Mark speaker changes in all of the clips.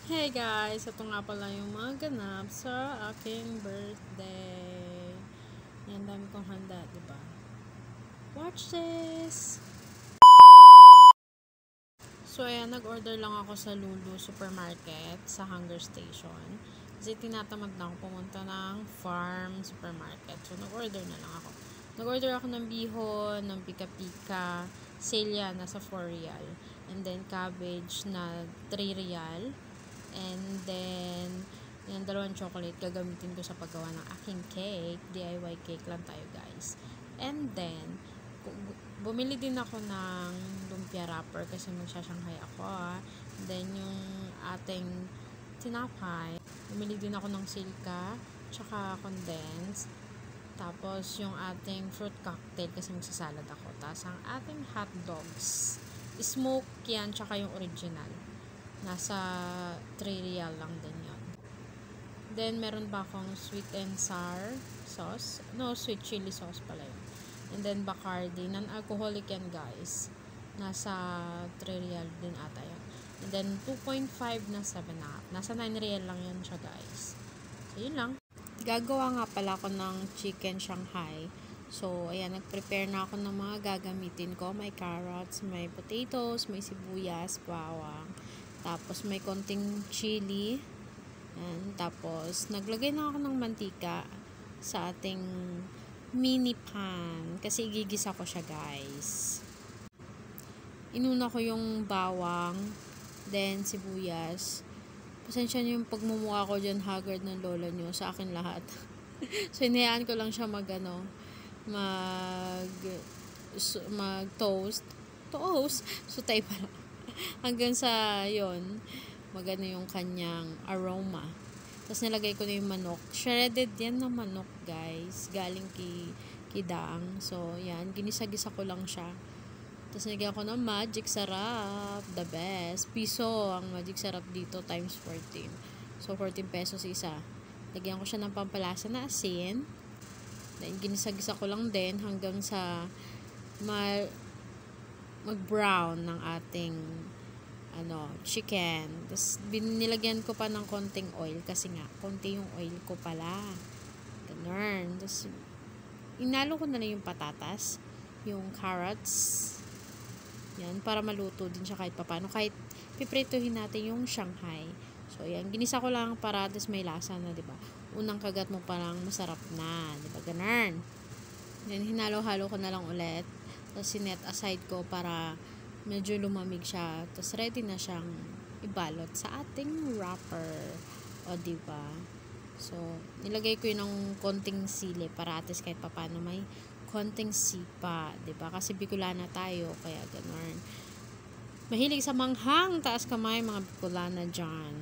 Speaker 1: Hey guys! Ito nga pala yung mga ganap sa aking birthday. Yan, dami kong handa, diba? Watch this! So, ayan, nag-order lang ako sa Lulu Supermarket sa Hunger Station. Kasi tinatamad na ako pumunta ng Farm Supermarket. So, nag-order na lang ako. Nag-order ako ng bihon, ng pika-pika, selya na sa 4 real. And then, cabbage na 3 real. And then, yung dalawang chocolate, gagamitin ko sa paggawa ng aking cake. DIY cake lang tayo, guys. And then, bumili din ako ng lumpia wrapper kasi magsashanghai ako. Then, yung ating tinapay, bumili din ako ng silka, tsaka condensed. Tapos, yung ating fruit cocktail kasi magsasalad ako. Tapos, ang ating hot dogs, smoke yan, tsaka yung original. Nasa 3 real lang din yun. Then, meron pa akong sweet and sour sauce. No, sweet chili sauce pala yun. And then, Bacardi. Non-alcoholic yan, guys. Nasa 3 real din ata yan. And then, 2.5 na 7-up. Nasa 9 real lang yan siya, guys. So, yun lang. Gagawa nga pala ako ng chicken Shanghai. So, ayan, nag-prepare na ako ng mga gagamitin ko. May carrots, may potatoes, may sibuyas, bawang. Tapos, may konting chili. And, tapos, naglagay na ako ng mantika sa ating mini pan. Kasi, igigisa ko siya, guys. Inuna ko yung bawang, then sibuyas. Pasensya niyo yung pagmumukha ko dyan, haggard ng lola niyo, sa akin lahat. So, hinayaan ko lang siya mag toast. So, tayo pala. Hanggang sa, yon magano yung kanyang aroma. Tapos, nilagay ko na yung manok. Shredded yan na manok, guys. Galing kay Daang. So, yan. Ginisa-gisa ko lang siya. Tapos, nilagyan ko ng magic sarap. The best. Piso ang magic sarap dito times 14. So, 14 pesos isa. Lagyan ko siya ng pampalasa na asin. Then, ginisa-gisa ko lang din hanggang sa mag-brown ng ating chicken. Tapos, nilagyan ko pa ng konting oil kasi nga, konti yung oil ko pala. Ganun. Tapos, inalo ko na lang yung patatas, yung carrots, yan, para maluto din siya kahit papano. Kahit piprituhin natin yung Shanghai. So, yan, ginisa ko lang para tapos may lasa na, diba? Unang kagat mo parang masarap na, diba? Ganun. Then, hinalo-halo ko na lang ulit. Tapos, sinet aside ko para medyo lumamig siya. Tapos, ready na siyang ibalot sa ating wrapper. O, diba? So, nilagay ko yun ng konting sili para atis kahit papano may konting sipa. Diba? Kasi Bicolana tayo. Kaya, ganun. Mahilig sa manghang. Taas kamay, mga Bicolana dyan.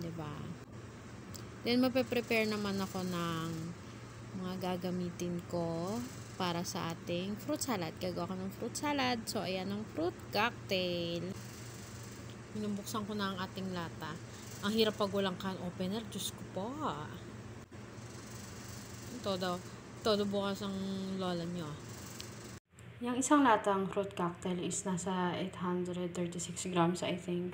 Speaker 1: Diba? Then, magpe-prepare naman ako ng mga gagamitin ko para sa ating fruit salad. Gagawa ko ng fruit salad. So, ayan ang fruit cocktail. Binubuksan ko na ang ating lata. Ang hirap pag walang can opener. Diyos ko po. Todo bukas ang lola nyo. Yung isang latang fruit cocktail is nasa 836 grams, I think.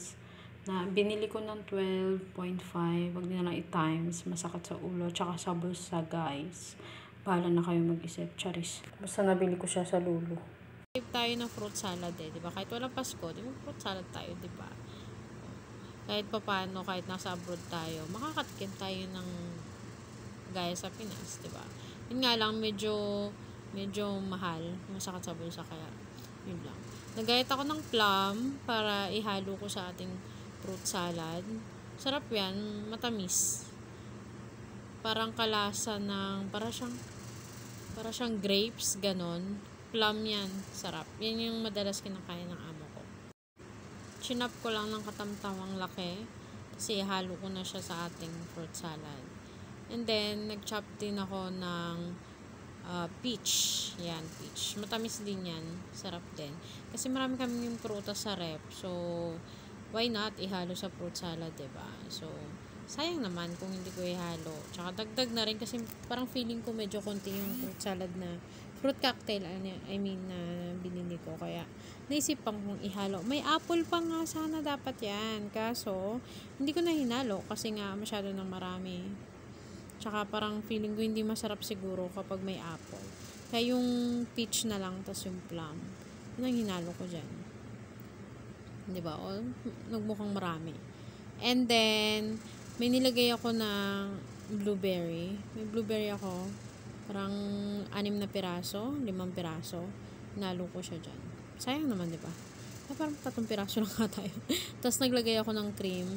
Speaker 1: Na binili ko ng 12.5. Wag na lang i-times. Masakit sa ulo. Tsaka sa bulsa, guys. Bahala na kayo mag-isip. Charis. Basta nabili ko siya sa Lulu. Save tayo ng fruit salad diba? Kahit walang Pasko, diba? Fruit salad tayo, diba? Kahit papano, kahit nasa abroad tayo, makakatikim tayo ng gaya sa Pinas, diba? Yun nga lang, medyo mahal. Masakit sa bulsa, kaya yun lang. Nagayat ako ng plum para ihalo ko sa ating fruit salad. Sarap yan, matamis. Parang kalasa ng, para siyang grapes, ganon. Plum yan, sarap. Yan yung madalas kinakain ng amo ko. Chinap ko lang ng katamtamang laki kasi halo ko na siya sa ating fruit salad. And then, nag-chop din ako ng peach. Yan, peach. Matamis din yan. Sarap din. Kasi marami kami yung prutas sa rep. So, why not ihalo sa fruit salad, diba? So, sayang naman kung hindi ko ihalo. Tsaka dagdag na rin kasi parang feeling ko medyo konti yung fruit salad na fruit cocktail, na binili ko. Kaya, naisipan kong ihalo. May apple pa nga sana dapat yan. Kaso, hindi ko na hinalo kasi nga masyado nang marami. Tsaka parang feeling ko hindi masarap siguro kapag may apple. Kaya yung peach na lang, tas yung plum. Yun ang hinalo ko dyan. Diba? O, nagmukhang marami. And then, may nilagay ako ng blueberry. May blueberry ako. Parang 6 na piraso, 5 piraso. Hinalo ko siya dyan. Sayang naman, diba? Parang 3 piraso lang nga tayo. Tapos naglagay ako ng cream.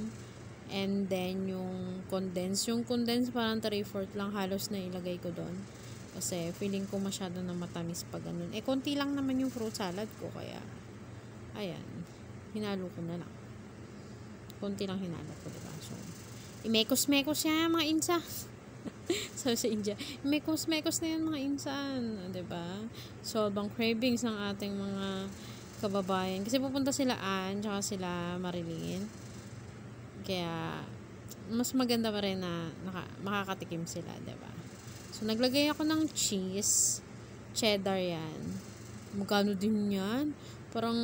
Speaker 1: And then, yung condense. Yung condense parang 3/4 lang halos na ilagay ko doon. Kasi feeling ko masyado na matamis pag ganun. Konti lang naman yung fruit salad ko. Kaya, ayan. Hinalo ko na lang. Konti lang hinalo ko, diba? So, imekos-mekos yan, mga insa. Sabi sa India, imekos-mekos na yan, mga insan. Diba? So, bang cravings ng ating mga kababayan. Kasi pupunta sila Ann, tsaka sila Marilyn. Kaya, mas maganda pa rin na makakatikim sila, diba? So, naglagay ako ng cheese. Cheddar yan. Magkano din yan? Parang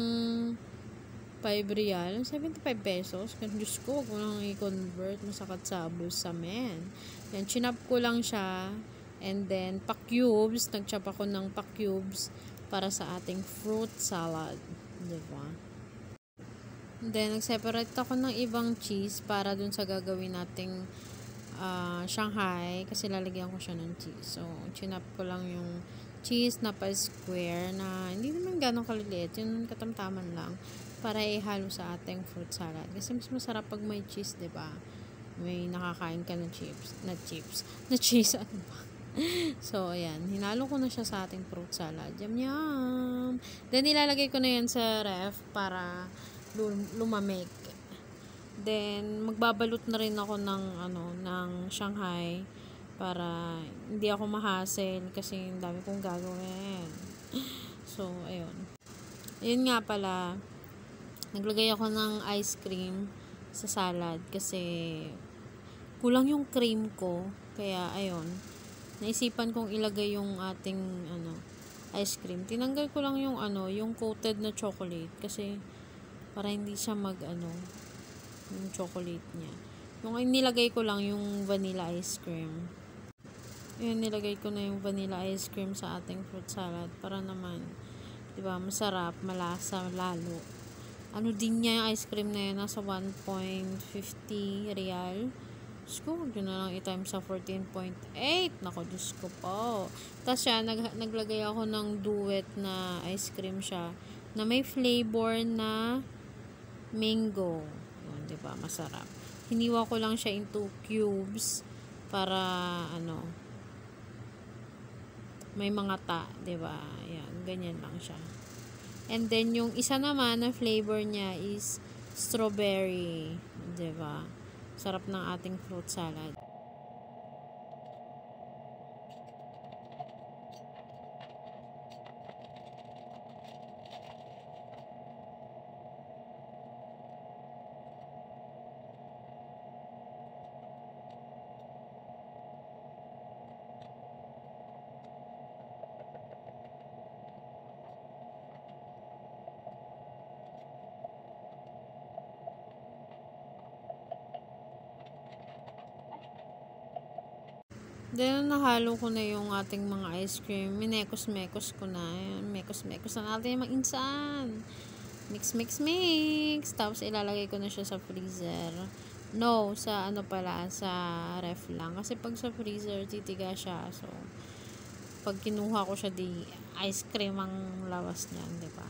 Speaker 1: 5 real. 75 pesos. Diyos ko, huwag mo nang i-convert. Masakat sa bulsa, men. Yan, chinap ko lang siya. And then, pa-cubes. Nag-chop ako ng pa-cubes para sa ating fruit salad. Diba? Then, nag-separate ako ng ibang cheese para dun sa gagawin nating Shanghai. Kasi lalagyan ko siya ng cheese. So, chinap ko lang yung cheese na pa-square na hindi naman ganong kaliliit. Yung katamtaman lang para ihalo sa ating fruit salad. Kasi mas masarap pag may cheese, diba? May nakakain ka ng na cheese, ano ba? So, ayan. Hinalo ko na siya sa ating fruit salad. Yum, yum. Then, ilalagay ko na yan sa ref para lumamig. Then, magbabalot na rin ako ng Shanghai para hindi ako ma-hassle kasi dami kong gagawin. So, ayun. Ayun nga pala, naglagay ako ng ice cream sa salad kasi kulang yung cream ko. Kaya, ayun. Naisipan kong ilagay yung ating ice cream. Tinanggal ko lang yung yung coated na chocolate kasi para hindi siya yung chocolate niya. Yung nilagay ko lang yung vanilla ice cream. Yun, nilagay ko na yung vanilla ice cream sa ating fruit salad para naman, diba, masarap, malasa, lalo. Ano din niya yung ice cream na yun, nasa 1.50 real. Diyos ko, huwag yun na lang i-times sa 14.8. Nako, Diyos ko po. Tapos siya, naglagay ako ng duet na ice cream siya na may flavor na mango. Yun, diba, masarap. Hiniwa ko lang siya into cubes para may mga diba? Ayan, ganyan lang siya. And then, yung isa naman na flavor niya is strawberry. Diba? Sarap ng ating fruit salad. Then, nahalo ko na yung ating mga ice cream. Minekos-mekos ko na. Ayan, mekos-mekos na natin yung mga insan. Mix, mix, mix. Tapos, ilalagay ko na siya sa freezer. No, sa sa ref lang. Kasi pag sa freezer, titiga siya. So, pag kinuha ko siya, ice cream ang lawas niyan, diba?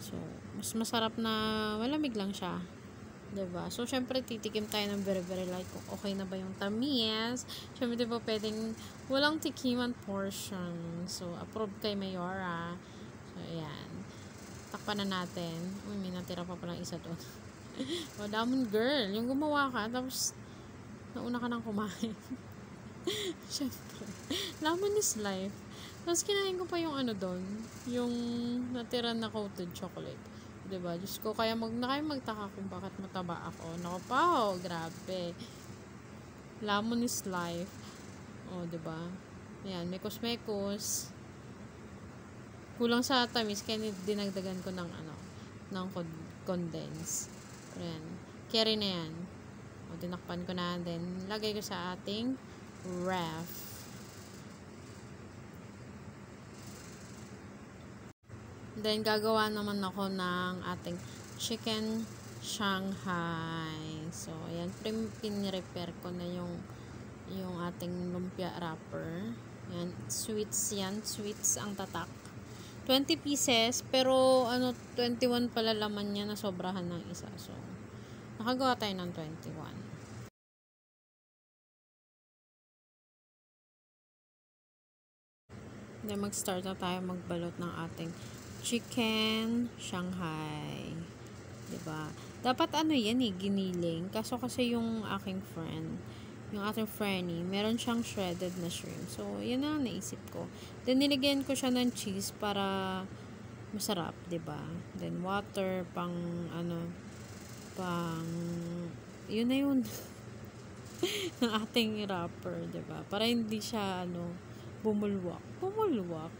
Speaker 1: So, mas masarap na malamig lang siya. Diba? So, syempre, titikim tayo ng very light kung okay na ba yung tamis. Syempre, diba, pwedeng walang tikiman portion. So, approved kay Mayora. So, ayan. Takpan na natin. Uy, may natira pa palang isa doon. O, damon girl. Yung gumawa ka, tapos, nauna ka nang kumain. Syempre. Lemon is life. Tapos, kinain ko pa yung doon. Yung natira na coated chocolate. Diba? Diyos ko, kaya magtaka kung bakit mataba ako. Naku pa, grabe. Lemon is life. O, diba? Ayan, mekos-mekos. Kulang sa tamis, kaya dinagdagan ko ng ng condense. Ayan. Carry na yan. O, dinakpan ko na. Then, lagay ko sa ating ref. Then, gagawa naman ako ng ating chicken Shanghai. So, ayan. Pinrepair ko na yung ating lumpia wrapper. Ayan. Sweets yan. Sweets ang tatak. 20 pieces, pero 21 pala laman niya, na sobrahan ng isa. So, nakagawa tayo ng 21. Then, mag-start na tayo magbalot ng ating chicken Shanghai. Diba? Dapat yan giniling. Kaso kasi yung aking friend, yung ating Franny, meron siyang shredded na shrimp. So, yan na naisip ko. Then, nilagyan ko siya ng cheese para masarap, diba? Then, water, yun na yun. ng ating wrapper, diba? Para hindi siya, bumulwak.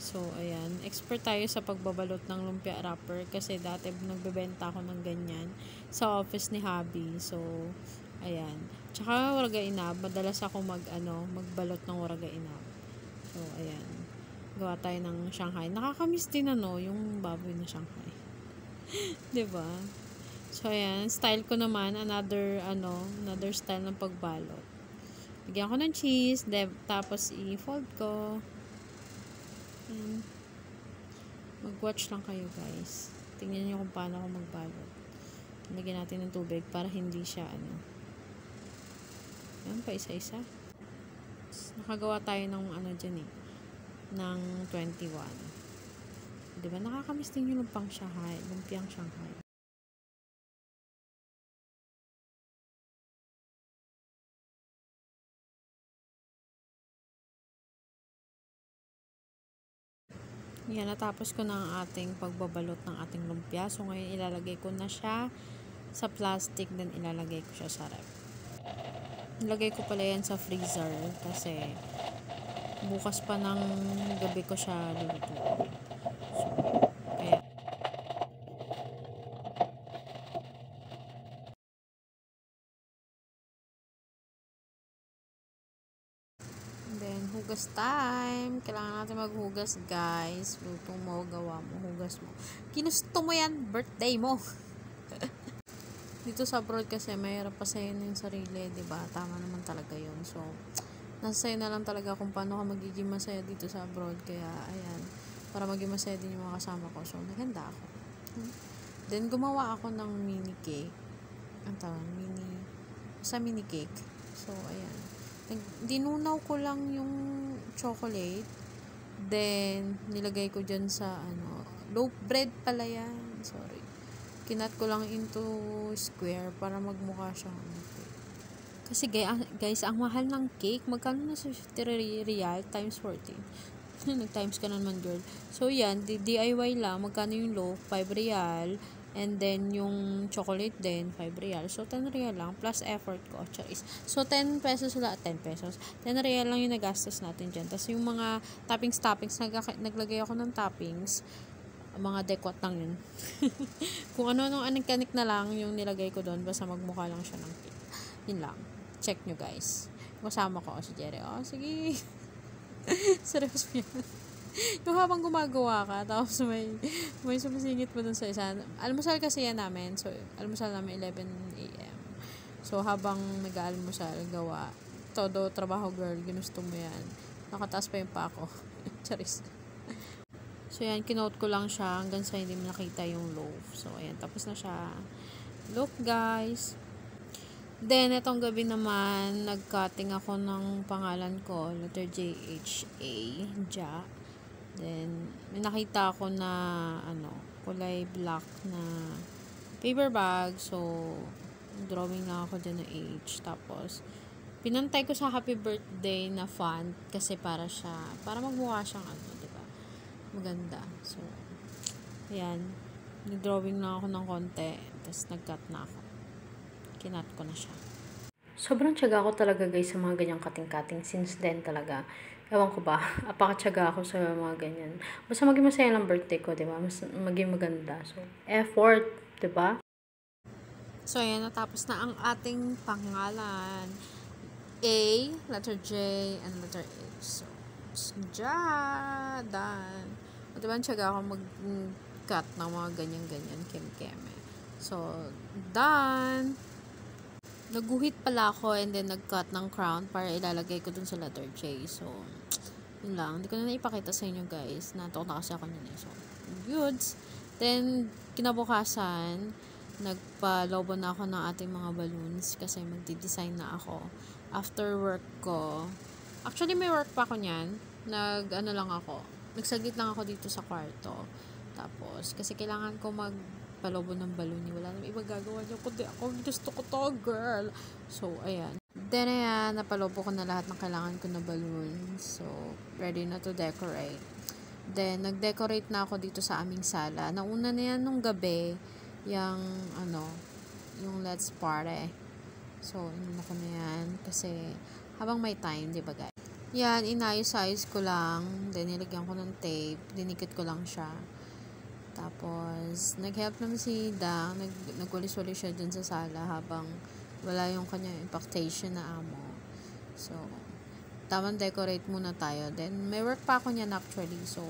Speaker 1: So, ayan. Expert tayo sa pagbabalot ng lumpia wrapper kasi dati nagbebenta ako ng ganyan sa office ni Hubby. So, ayan. Tsaka waraga inab. Madalas ako magbalot ng waraga inab. So, ayan. Gawa tayo ng Shanghai. Nakakamiss din yung baboy na Shanghai. diba? So, ayan. Style ko naman, another style ng pagbalot. Bigyan ko ng cheese, tapos i-fold ko. Ayan. Mag-watch lang kayo, guys. Tingnan nyo kung paano ako magbalot. Lagyan natin ng tubig para hindi siya, Ayan, pa isa-isa. Nakagawa tayo ng dyan ng 21. Diba? Nakakamiss din yung lumpiang Shanghai. Yan, natapos ko na ang ating pagbabalot ng ating lumpia. So, ngayon ilalagay ko na siya sa plastic, then ilalagay ko siya sa ref. Ilagay ko pala yan sa freezer kasi bukas pa ng gabi ko siya lulutuin. So, kaya then hugas time. Kailangan natin maghugas, guys. Luto mo, gawa mo, hugas mo. Ginusto mo yan, birthday mo. Dito sa abroad kasi mahirap pa sa'yo yung sarili, diba? Tama naman talaga yun. So, nasa sa'yo na lang talaga kung paano ka magiging masaya dito sa abroad. Kaya, ayan, para maging masaya din yung mga kasama ko. So, naganda ako. Then, gumawa ako ng mini cake. Ang tawag, mini cake. So, ayan. Dinunaw ko lang yung chocolate. Then, nilagay ko dyan sa, loaf bread pala yan. Sorry. Kinat ko lang into square para magmukha siyang cake. Kasi guys, ang mahal ng cake, magkano na sa 50 real times 14? Nag-times ka naman, girl. So, yan, DIY lang. Magkano yung loaf? 5 real. And then, yung chocolate din, 5 real. So, 10 real lang. Plus effort ko. Charis. So, 10 pesos lang. 10 pesos. 10 real lang yung nagastos natin dyan. Tapos, yung mga toppings, naglagay ako ng toppings. Mga dekwat lang yun. Kung ano-anong anik-anik na lang yung nilagay ko doon, basta magmukha lang siya ng cake. Yun lang. Check nyo, guys. Kasama ko si Jerry. Oh, sige. Seryoso yan. Yung habang gumagawa ka, tapos may sumisingit mo dun sa isa. Almusal kasi yan namin. So, almusal namin 11 a.m. So, habang nag-aalmusal, gawa. Todo trabaho, girl. Ginusto mo yan. Nakataas pa yung pako. Charis. So, yan, kinote ko lang siya hanggang sa hindi mo nakita yung loaf. So, ayan, tapos na siya. Look, guys. Then, itong gabi naman, nag-cutting ako ng pangalan ko, letter J-H-A, Ja. Then, may nakita ako na, kulay black na paper bag. So, drawing lang ako dyan ng H. Tapos, pinantay ko sa happy birthday na font kasi para magmukha siyang diba? Maganda. So, ayan. Nag-drawing na ako ng konti. Tapos, nag-cut na ako. Kinat ko na siya. Sobrang tiyaga ko talaga, guys, sa mga ganyang cutting-cutting. Since then talaga,
Speaker 2: Ewan ko ba, apakatsaga ako sa mga ganyan. Basta maging masaya lang birthday ko, di ba? Mas maging maganda. So, effort, di ba?
Speaker 1: So, ayan, natapos na ang ating pangalan. A, letter J, and letter H. So, done. O, diba, tiyaga ako mag-cut ng mga ganyan-ganyan, kem-keme. So, done. Naguhit pala ako and then nag-cut ng crown para ilalagay ko dun sa letter J. So, yun lang. Hindi ko na naipakita sa inyo guys. Natok na kasi ako nun eh. So, goods. Then, kinabukasan, nagpa-lobo na ako ng ating mga balloons kasi magdi-design na ako. After work ko, actually may work pa ako niyan. Nagsaglit lang ako dito sa kwarto. Tapos, kasi kailangan ko magpalobo ng balloon. Wala naman iba gagawa niyo kundi ako. Gusto ko to, girl. So, ayan. Then, ayan, napalobo ko na lahat ng kailangan ko na balloon. So, ready na to decorate. Then, nag-decorate na ako dito sa aming sala. Nauna na yan nung gabi, yung Let's Party. So, inuna ko na yan kasi habang may time, di ba guys? Yan, inayos-ayos ko lang. Then, nilagyan ko ng tape. Dinikit ko lang siya. Tapos, nag-help naman si Dang. Nagwalis-walis siya dun sa sala habang wala yung kanyang impactation na amo. So, tamang decorate muna tayo. Then, may work pa ako niyan actually. So,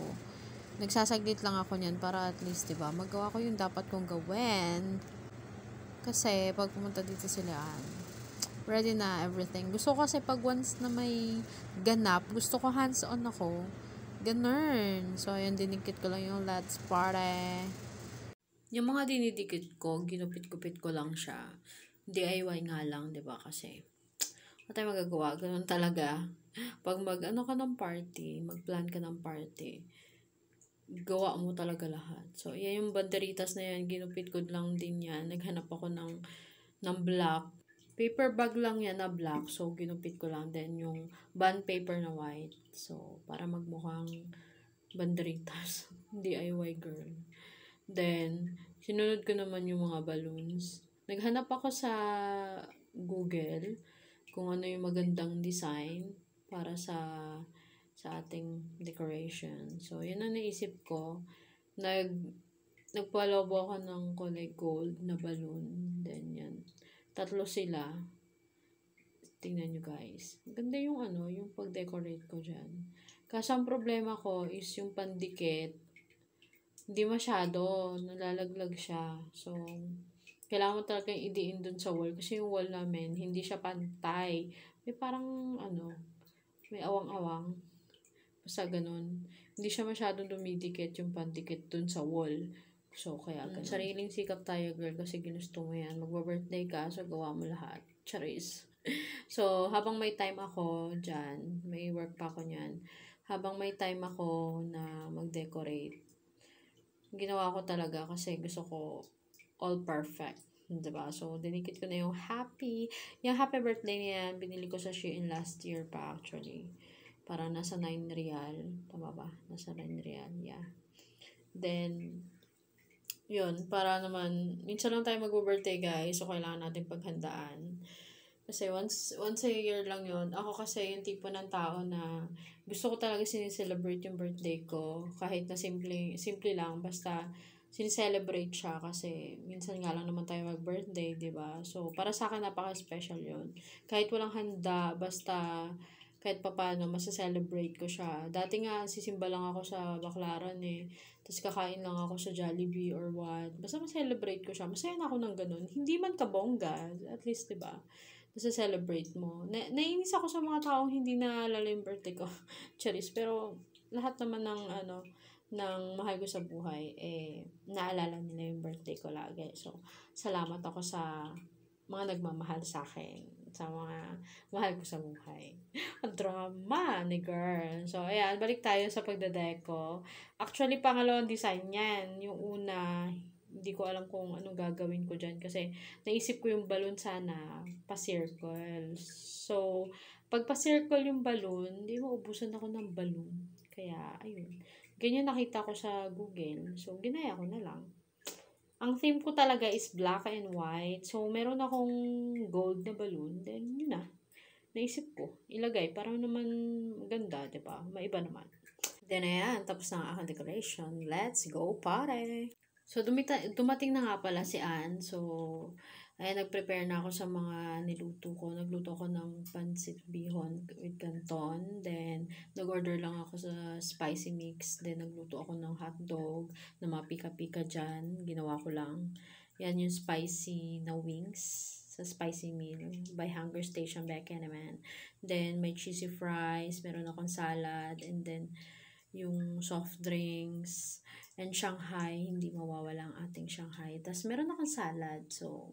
Speaker 1: nagsasaglit lang ako niyan para at least, diba, magawa ko yung dapat kong gawin. Kasi, pag pumunta dito sila, ready na everything. Gusto ko kasi pag once na may ganap, gusto ko hands-on ako. Ganun. So, ayun, dinikit ko lang yung Let's Party. Yung mga dinidikit ko, ginupit-gupit ko lang siya. DIY nga lang, di ba? Kasi, wala tayong magagawa. Ganun talaga. Pag mag-ano ka ng party, mag-plan ka ng party, gawa mo talaga lahat. So, yan yung banderitas na yan. Ginupit ko lang din yan. Naghanap ako ng black. Paper bag lang yan na black. So, ginupit ko lang. Then, yung bond paper na white. So, para magmukhang banderitas. DIY girl. Then, sinunod ko naman yung mga balloons. Naghanap ako sa Google kung ano yung magandang design para sa ating decoration. So, yun ang naisip ko. Nagpalobo ako ng kulay gold na balloon. Then, yan. 3 sila. Tingnan nyo guys. Ganda yung yung pag-decorate ko dyan. Kasi ang problema ko is yung pandikit. Hindi masyado. Nalalaglag siya. So, kailangan mo talagang idiin dun sa wall. Kasi yung wall namin, hindi siya pantay. May parang, may awang-awang. Basta ganun. Hindi siya masyadong dumidikit yung pandikit dun sa wall. So, kaya ganun. Sariling sikap tayo, girl, kasi ginusto mo yan. Magba-birthday ka, so gawa mo lahat. Charis. So, habang may time ako dyan, may work pa ako nyan. Habang may time ako na mag-decorate, ginawa ko talaga kasi gusto ko all perfect. Diba? So, dinikit ko na yung happy birthday niya, binili ko sa Shein last year pa actually. Para nasa 9 real. Tama ba? Nasa 9 real, yeah. Then, yun, para naman, minsan lang tayo mag-birthday guys, so kailangan natin paghandaan. Kasi once a year lang yun. Ako kasi yung tipo ng tao na gusto ko talaga sinicelebrate yung birthday ko. Kahit na simple lang. Basta sinicelebrate siya kasi minsan nga lang naman tayo mag-birthday, di ba? So, para sa akin napaka-special yun. Kahit walang handa, basta kahit papano, masaselebrate ko siya. Dati nga, sisimba lang ako sa Baclaran eh. Tapos kakain lang ako sa Jollibee or what. Basta maselebrate ko siya. Masaya na ako ng ganun. Hindi man kabongga. At least, di ba? Celebrate mo. Naiinis ako sa mga taong hindi naalala yung birthday ko. Charis. Pero, lahat naman ng mahal ko sa buhay, naalala nila yung birthday ko lagi. So, salamat ako sa mga nagmamahal sa akin. Sa mga mahal ko sa buhay. Ang drama ni girl. So, ayan. Balik tayo sa pagdadeko. Actually, pangalawang design yan. Yung una, hindi ko alam kung anong gagawin ko dyan kasi naisip ko yung balloon sana pa-circle. So, pag pa-circle yung balloon, hindi maubusan ako ng balloon. Kaya, ayun. Ganyan nakita ko sa Google. So, ginaya ko na lang. Ang theme ko talaga is black and white. So, meron akong gold na balloon. Then, yun na.
Speaker 2: naisip ko, ilagay. Para naman maganda, di ba? Maiba naman. Then, ayan, tapos na ang aking decoration. Let's go, party! So, dumating na nga pala si Ann. So, ayan, nag-prepare na ako sa mga niluto ko. Nagluto ako ng pancit bihon with canton. Then, nag-order lang ako sa spicy mix. Then, nagluto ako ng hotdog na mga pika-pika dyan. Ginawa ko lang. Yan yung spicy na wings sa spicy meal by Hunger Station Becca naman. Then, may cheesy fries. Meron akong salad. And then, yung soft drinks, and Shanghai, hindi mawawala ang ating Shanghai. Tapos, meron akong salad. So,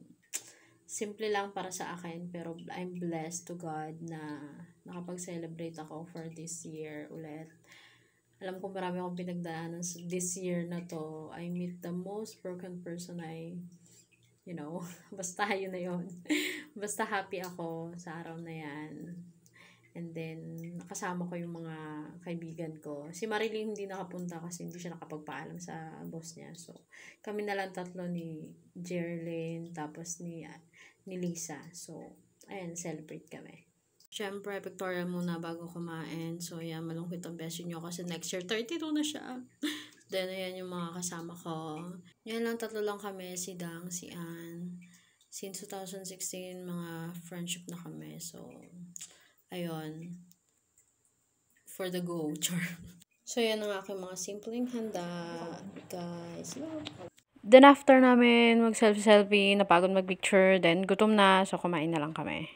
Speaker 2: simple lang para sa akin, pero I'm blessed to God na nakapag-celebrate ako for this year ulit. Alam ko marami akong pinagdaanan this year na to. I meet the most broken person basta yun na yun. Basta happy ako sa araw na yan. And then, nakasama ko yung mga kaibigan ko. Si Marilyn hindi nakapunta kasi hindi siya nakapagpaalam sa boss niya. So, kami na lang tatlo ni Jerlyn, tapos ni Lisa. So, ayan, celebrate kami. Siyempre, pictorial muna bago kumain. So, ayan, malungkot ang beso nyo kasi next year, 32 na siya. Then, ayan yung mga kasama ko. Yan lang, tatlo lang kami, si Dang, si Ann. Since 2016, mga friendship na kami. So, ayun, for the go, char. So, yan ang aking mga simpleng handa, guys. Then, after namin mag-selfie, napagod mag-picture, then gutom na, so kumain na lang kami.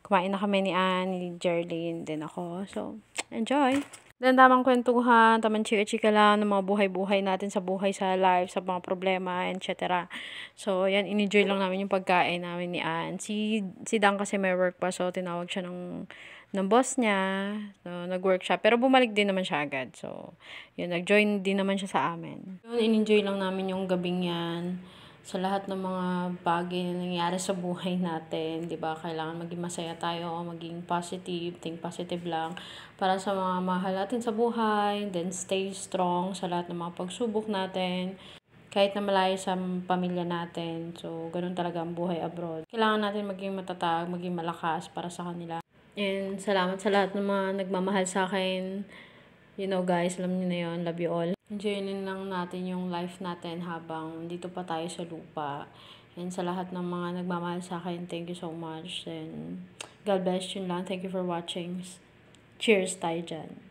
Speaker 2: Kumain na kami ni Ann, ni Jerlyn, then ako. So, enjoy! Then, tamang kwentuhan, tamang chika-chika lang ng mga buhay-buhay natin sa buhay, sa life, sa mga problema, etc. So, yan, in-enjoy lang namin yung pagkain namin ni Ann. Si Dan kasi may work pa, so tinawag siya ng boss niya. So, nag-work siya. Pero bumalik din naman siya agad. So, yun, nag-join din naman siya sa amin. Yun, in-enjoy lang namin yung gabing yan. Sa lahat ng mga bagay na nangyayari sa buhay natin, 'di ba? Kailangan maging masaya tayo, maging positive, think positive lang para sa mga mahal natin sa buhay, then stay strong sa lahat ng mga pagsubok natin. Kahit na malayo sa pamilya natin. So, ganun talaga ang buhay abroad. Kailangan natin maging matatag, maging malakas para sa kanila. And salamat sa lahat ng mga nagmamahal sa akin. Guys, alam niyo na yun. Love you all. Enjoyin lang natin yung life natin habang dito pa tayo sa lupa. And sa lahat ng mga nagmamahal sa akin, thank you so much. And God bless you lang. Thank you for watching. Cheers tayo dyan.